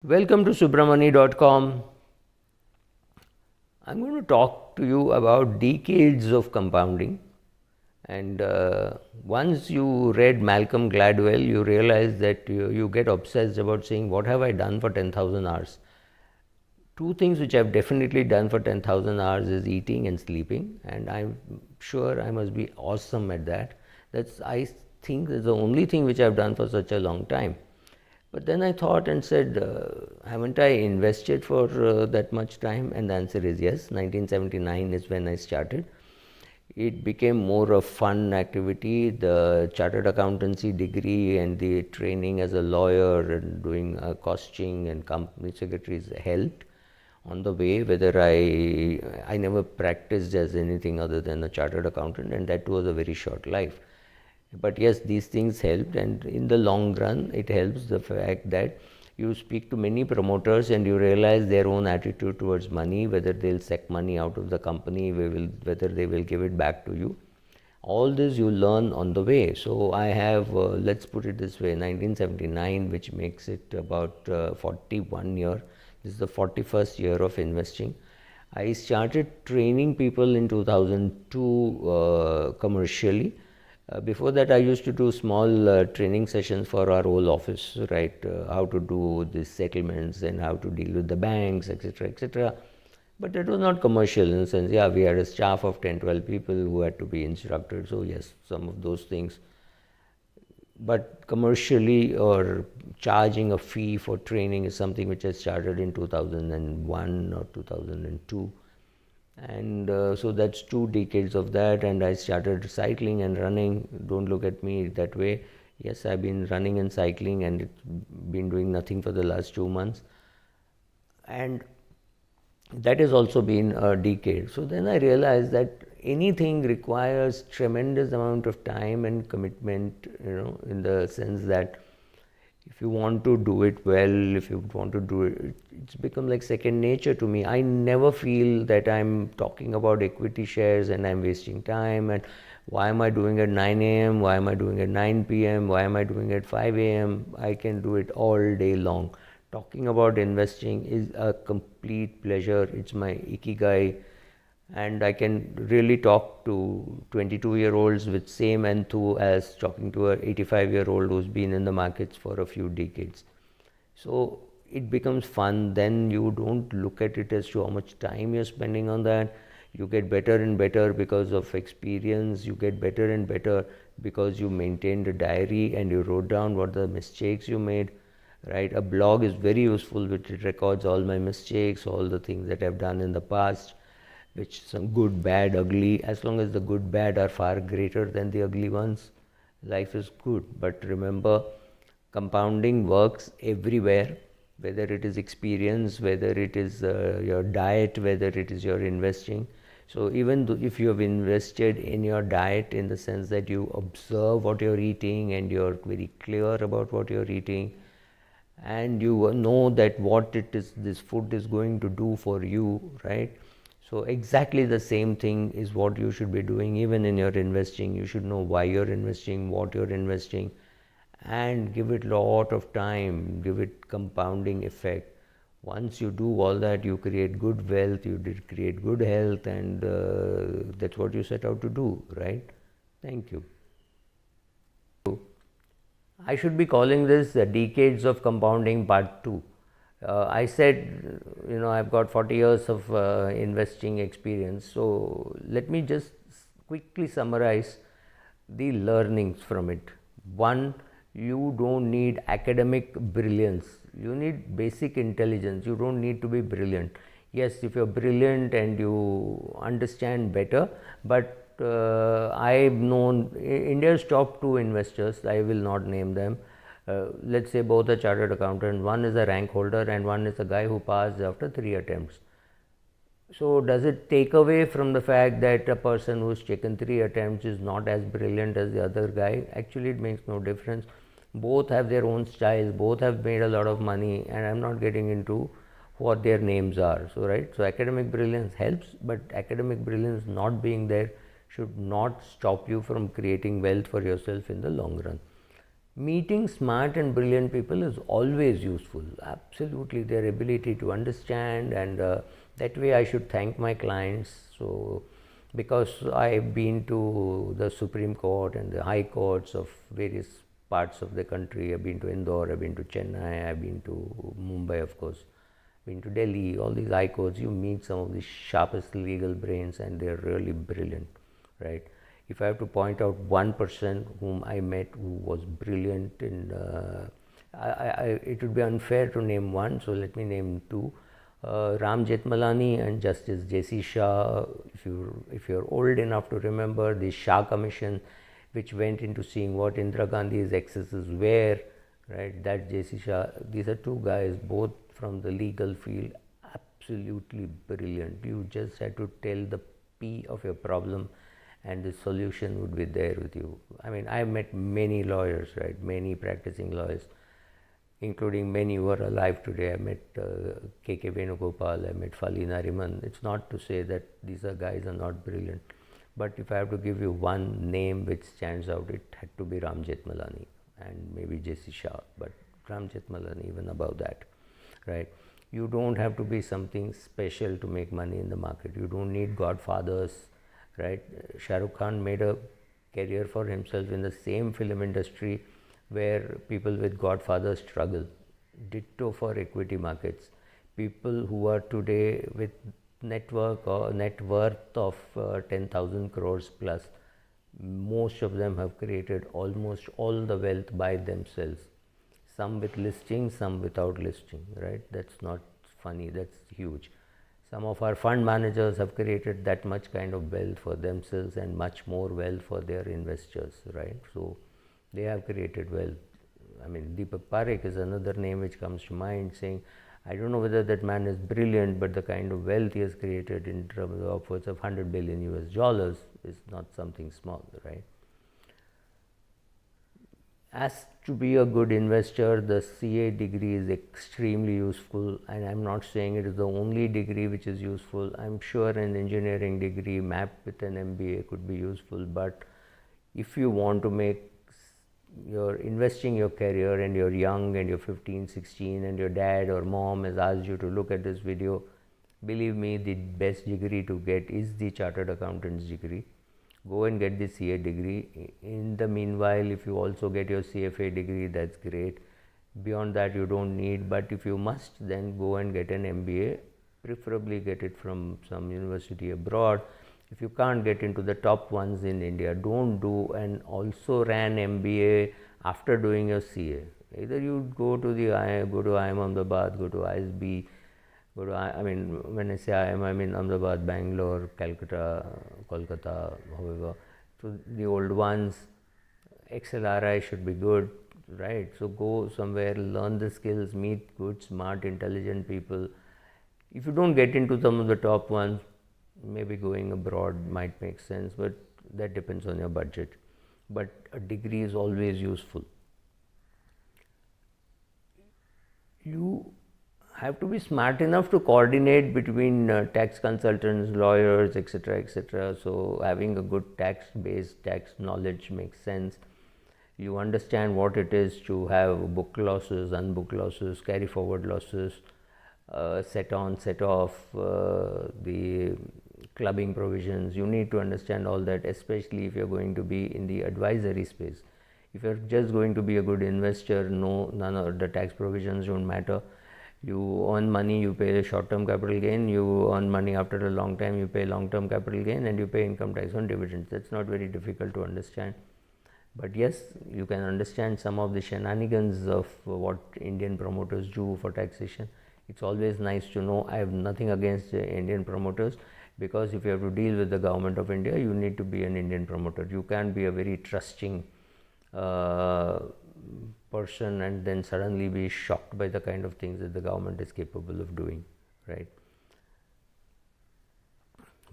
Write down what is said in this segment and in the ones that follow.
Welcome to Subramani.com. I'm going to talk to you about decades of compounding. And once you read Malcolm Gladwell, you realize that you get obsessed about saying, what have I done for 10,000 hours? Two things which I've definitely done for 10,000 hours is eating and sleeping. And I'm sure I must be awesome at that. I think that's the only thing which I've done for such a long time. But then I thought and said, haven't I invested for that much time? And the answer is yes. 1979 is when I started. It became more a fun activity. The chartered accountancy degree and the training as a lawyer and doing costing and company secretaries helped on the way. Whether I never practiced as anything other than a chartered accountant, and that was a very short life. But yes, these things helped, and in the long run it helps the fact that you speak to many promoters and you realize their own attitude towards money, whether they'll suck money out of the company, whether they will give it back to you. All this you learn on the way. So I have, let's put it this way, 1979, which makes it about 41 year. This is the 41st year of investing. I started training people in 2002 commercially. Before that, I used to do small training sessions for our whole office, right? How to do these settlements and how to deal with the banks, etc., etc. But it was not commercial in the sense, yeah, we had a staff of 10, 12 people who had to be instructed. So, yes, some of those things. But commercially or charging a fee for training is something which I started in 2001 or 2002. And so that's 2 decades of that, and I started cycling and running. Don't look at me that way. Yes, I've been running and cycling, and it's been doing nothing for the last 2 months, and that has also been a decade. So then I realized that anything requires tremendous amount of time and commitment, in the sense that if you want to do it well, if you want to do it, it's become like second nature to me. I never feel that I'm talking about equity shares and I'm wasting time, and why am I doing at 9 a.m., why am I doing at 9 p.m., why am I doing at 5 a.m. I can do it all day long. Talking about investing is a complete pleasure. It's my ikigai, and I can really talk to 22-year-olds with same enthu as talking to a 85-year-old who's been in the markets for a few decades. So it becomes fun. Then you don't look at it as to how much time you're spending on that. You get better and better because of experience. You get better and better because you maintained a diary and you wrote down what the mistakes you made, right? A blog is very useful, which it records all my mistakes, all the things that I've done in the past, which some good, bad, ugly. As long as the good, bad are far greater than the ugly ones, life is good. But remember, compounding works everywhere, whether it is experience, whether it is your diet, whether it is your investing. So even if you have invested in your diet, in the sense that you observe what you're eating and you're very clear about what you're eating, and you know that what it is, this food is going to do for you, right? So exactly the same thing is what you should be doing even in your investing. You should know why you're investing, what you're investing, and give it a lot of time, give it compounding effect. Once you do all that, you create good wealth, you did create good health, and that's what you set out to do, right? Thank you. I should be calling this Decades of Compounding Part 2. I said, I've got 40 years of investing experience. So let me just quickly summarize the learnings from it. One, you don't need academic brilliance. You need basic intelligence. You don't need to be brilliant. Yes, if you're brilliant and you understand better, but I've known India's top 2 investors, I will not name them. Let's say both are chartered accountant. One is a rank holder and one is a guy who passed after 3 attempts. So does it take away from the fact that a person who's taken 3 attempts is not as brilliant as the other guy? Actually, it makes no difference. Both have their own styles, both have made a lot of money, and I'm not getting into what their names are. So right, so academic brilliance helps, but academic brilliance not being there should not stop you from creating wealth for yourself in the long run. Meeting smart and brilliant people is always useful. Absolutely, their ability to understand, and that way I should thank my clients. So, because I've been to the Supreme Court and the high courts of various parts of the country. I've been to Indore, I've been to Chennai, I've been to Mumbai, of course, been to Delhi, all these high courts. You meet some of the sharpest legal brains, and they're really brilliant, right? If I have to point out one person whom I met who was brilliant, it would be unfair to name one, so let me name two. Ram Jethmalani and Justice J.C. Shah. If you're old enough to remember the Shah Commission, which went into seeing what Indira Gandhi's excesses were, right? That J.C. Shah. These are two guys, both from the legal field, absolutely brilliant. You just had to tell the P of your problem, and the solution would be there with you. I mean, I met many lawyers, right? Many practicing lawyers, including many who are alive today. I met K.K. Venugopal, I met Fali Nariman. It's not to say that these guys are not brilliant, but if I have to give you one name which stands out, it had to be Ram Jethmalani and maybe J.C. Shah, but Ram Jethmalani even above that, right? You don't have to be something special to make money in the market. You don't need godfathers, right? Shah Rukh Khan made a career for himself in the same film industry where people with godfathers struggle. Ditto for equity markets. People who are today with net worth of 10,000 crores plus, most of them have created almost all the wealth by themselves. Some with listing, some without listing, right? That's not funny, that's huge. Some of our fund managers have created that much kind of wealth for themselves and much more wealth for their investors, right? So they have created wealth. I mean, Deepak Parekh is another name which comes to mind, saying, I don't know whether that man is brilliant, but the kind of wealth he has created in terms of upwards of 100 billion US dollars is not something small, right? As to be a good investor, the CA degree is extremely useful, and I'm not saying it is the only degree which is useful. I'm sure an engineering degree mapped with an MBA could be useful, but if you want to make you're investing your career and you're young and you're 15, 16 and your dad or mom has asked you to look at this video, believe me, the best degree to get is the Chartered Accountant's degree. Go and get the CA degree. In the meanwhile, if you also get your CFA degree, that's great. Beyond that, you don't need, but if you must, then go and get an MBA, preferably get it from some university abroad. If you can't get into the top ones in India, don't do an also ran MBA after doing your CA. Either you go to IIM Ahmedabad, go to ISB, when I say IIM, I mean Ahmedabad, Bangalore, Calcutta, Kolkata, however. So the old ones, XLRI should be good, right? So go somewhere, learn the skills, meet good, smart, intelligent people. If you don't get into some of the top ones, maybe going abroad might make sense, but that depends on your budget. But a degree is always useful. You have to be smart enough to coordinate between tax consultants, lawyers, etc., etc. So having a good tax-based tax knowledge makes sense. You understand what it is to have book losses, unbook losses, carry forward losses, set on, set off, the clubbing provisions. You need to understand all that, especially if you're going to be in the advisory space. If you're just going to be a good investor, none of the tax provisions don't matter. You earn money, you pay short-term capital gain. You earn money after a long time, you pay long-term capital gain, and you pay income tax on dividends. That's not very difficult to understand. But yes, you can understand some of the shenanigans of what Indian promoters do for taxation. It's always nice to know. I have nothing against Indian promoters, because if you have to deal with the government of India, you need to be an Indian promoter. You can't be a very trusting person and then suddenly be shocked by the kind of things that the government is capable of doing, right?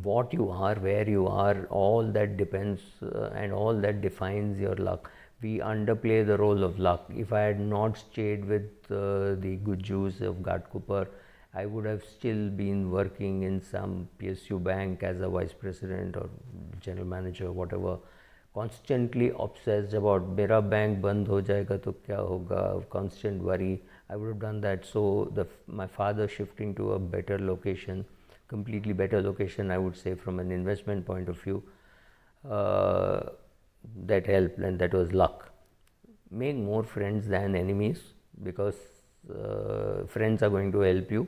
What you are, where you are, all that depends and all that defines your luck. We underplay the role of luck. If I had not stayed with the good Jews of Ghatkopar, I would have still been working in some PSU bank as a vice president or general manager, whatever, constantly obsessed about मेरा bank बंद हो जाएगा तो क्या होगा, constant worry. I would have done that. So my father shifting to a better location, completely better location, I would say, from an investment point of view, that helped, and that was luck. Make more friends than enemies, because friends are going to help you.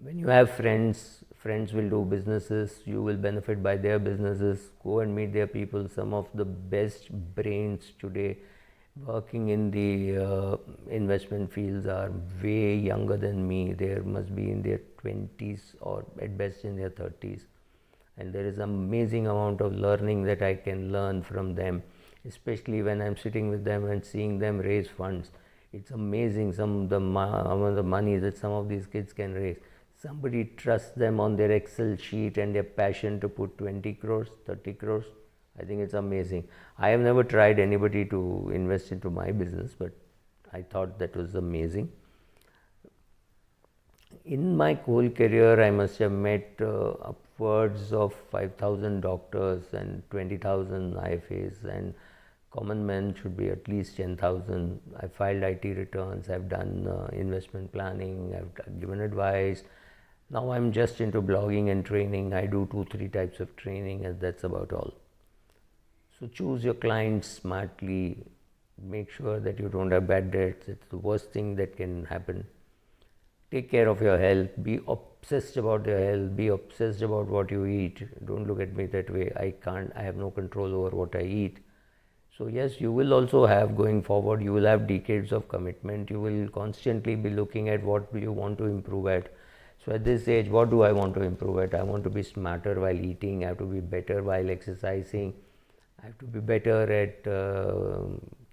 When you have friends, friends will do businesses, you will benefit by their businesses. Go and meet their people. Some of the best brains today working in the investment fields are way younger than me. They must be in their 20s or at best in their 30s, and there is amazing amount of learning that I can learn from them, especially when I'm sitting with them and seeing them raise funds. It's amazing some of the amount of money that some of these kids can raise. Somebody trusts them on their Excel sheet and their passion to put 20 crores, 30 crores. I think it's amazing. I have never tried anybody to invest into my business, but I thought that was amazing. In my whole career, I must have met upwards of 5,000 doctors and 20,000 IFAs, and common men should be at least 10,000. I filed IT returns, I've done investment planning, I've given advice. Now I'm just into blogging and training. I do 2-3 types of training, and that's about all. So choose your clients smartly. Make sure that you don't have bad debts. It's the worst thing that can happen. Take care of your health. Be obsessed about your health. Be obsessed about what you eat. Don't look at me that way. I have no control over what I eat. So yes, you will also have, going forward, you will have decades of commitment. You will constantly be looking at what you want to improve at. So at this age, what do I want to improve at? I want to be smarter while eating. I have to be better while exercising. I have to be better at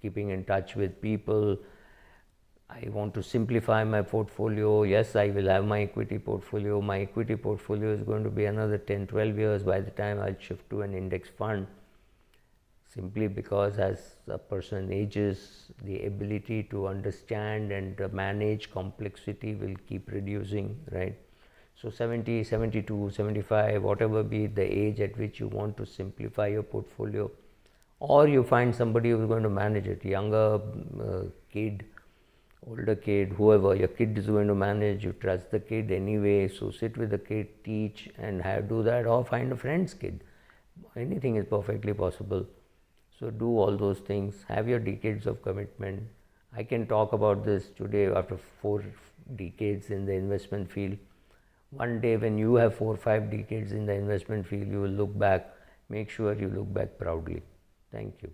keeping in touch with people. I want to simplify my portfolio. Yes, I will have my equity portfolio. My equity portfolio is going to be another 10-12 years by the time I'll shift to an index fund. Simply because as a person ages, the ability to understand and manage complexity will keep reducing, right? So 70, 72, 75, whatever be the age at which you want to simplify your portfolio, or you find somebody who is going to manage it, younger kid, older kid, whoever, your kid is going to manage, you trust the kid anyway, so sit with the kid, teach, and do that, or find a friend's kid. Anything is perfectly possible. So do all those things, have your decades of commitment. I can talk about this today after 4 decades in the investment field. One day when you have 4 or 5 decades in the investment field, you will look back, make sure you look back proudly. Thank you.